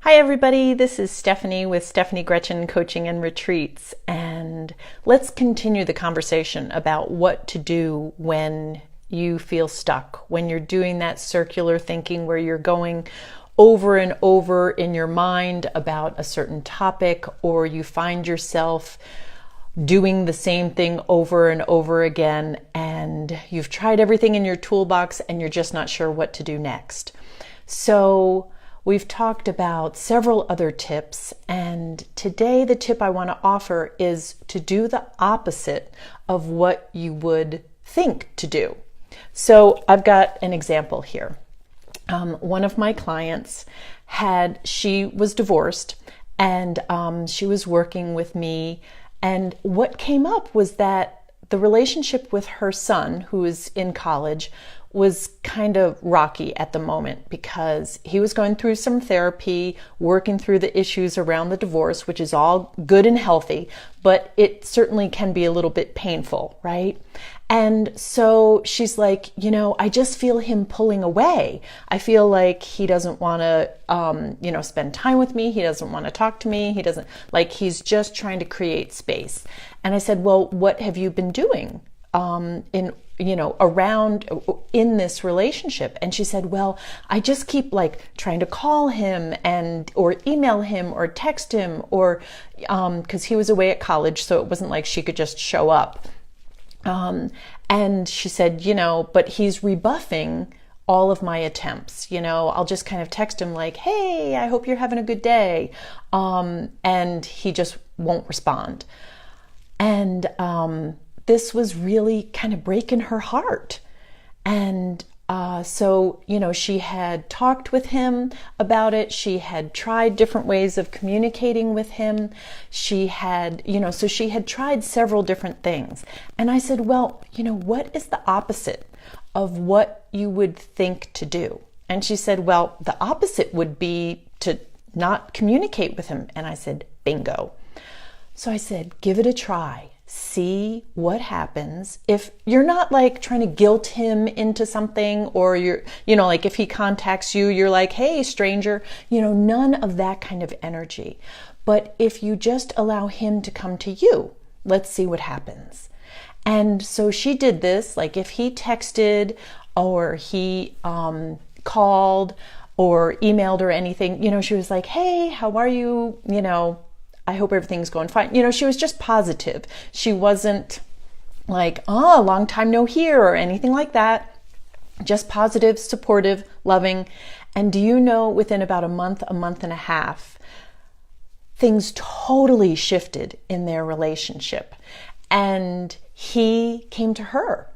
Hi everybody, this is Stephanie with Stephanie Gretchen Coaching and Retreats, and let's continue the conversation about what to do when you feel stuck, when you're doing that circular thinking where you're going over and over in your mind about a certain topic, or you find yourself doing the same thing over and over again, and you've tried everything in your toolbox and you're just not sure what to do next. So we've talked about several other tips, and today the tip I want to offer is to do the opposite of what you would think to do. So I've got an example here. One of my clients she was divorced, and she was working with me, and what came up was that the relationship with her son, who is in college, was kind of rocky at the moment because he was going through some therapy, working through the issues around the divorce, which is all good and healthy, but it certainly can be a little bit painful, right? And so she's like, I just feel him pulling away. I feel like he doesn't want to, spend time with me. He doesn't want to talk to me. He's just trying to create space. And I said, well, what have you been doing around in this relationship? And she said, well, I just keep trying to call him or email him or text him, or because he was away at college, so it wasn't like she could just show up. And she said, but he's rebuffing all of my attempts. I'll just kind of text him like, hey, I hope you're having a good day. And he just won't respond. And this was really kind of breaking her heart. And so she had talked with him about it. She had tried different ways of communicating with him. She had, so she had tried several different things. And I said, well, what is the opposite of what you would think to do? And she said, well, the opposite would be to not communicate with him. And I said, bingo. So I said, give it a try. See what happens. If you're not trying to guilt him into something, or you're, if he contacts you, you're like, hey, stranger, none of that kind of energy. But if you just allow him to come to you, let's see what happens. And so she did this, if he texted or he called or emailed or anything, she was like, hey, how are you? I hope everything's going fine. She was just positive. She wasn't like, oh, long time no hear or anything like that. Just positive, supportive, loving. And do you know, within about a month and a half, things totally shifted in their relationship. And he came to her.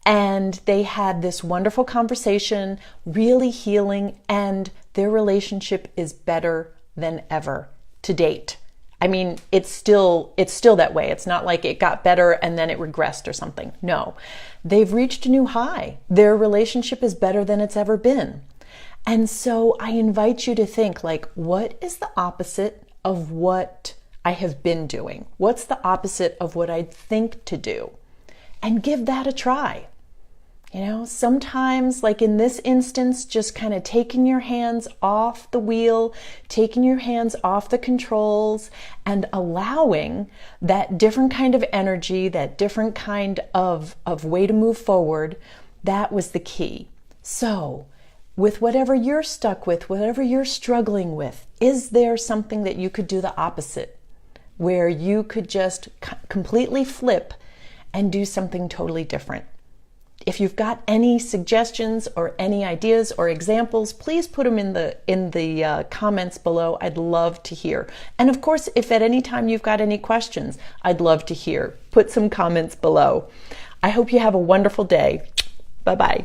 And they had this wonderful conversation, really healing, and their relationship is better than ever to date. I mean, it's still that way. It's not like it got better and then it regressed or something. No, they've reached a new high. Their relationship is better than it's ever been. And so I invite you to think what is the opposite of what I have been doing? What's the opposite of what I think to do? And give that a try. Sometimes, in this instance, just kind of taking your hands off the wheel, taking your hands off the controls, and allowing that different kind of energy, that different kind of way to move forward, that was the key. So, with whatever you're stuck with, whatever you're struggling with, is there something that you could do the opposite, where you could just completely flip and do something totally different? If you've got any suggestions or any ideas or examples, please put them in the comments below. I'd love to hear. And of course, if at any time you've got any questions, I'd love to hear. Put some comments below. I hope you have a wonderful day. Bye-bye.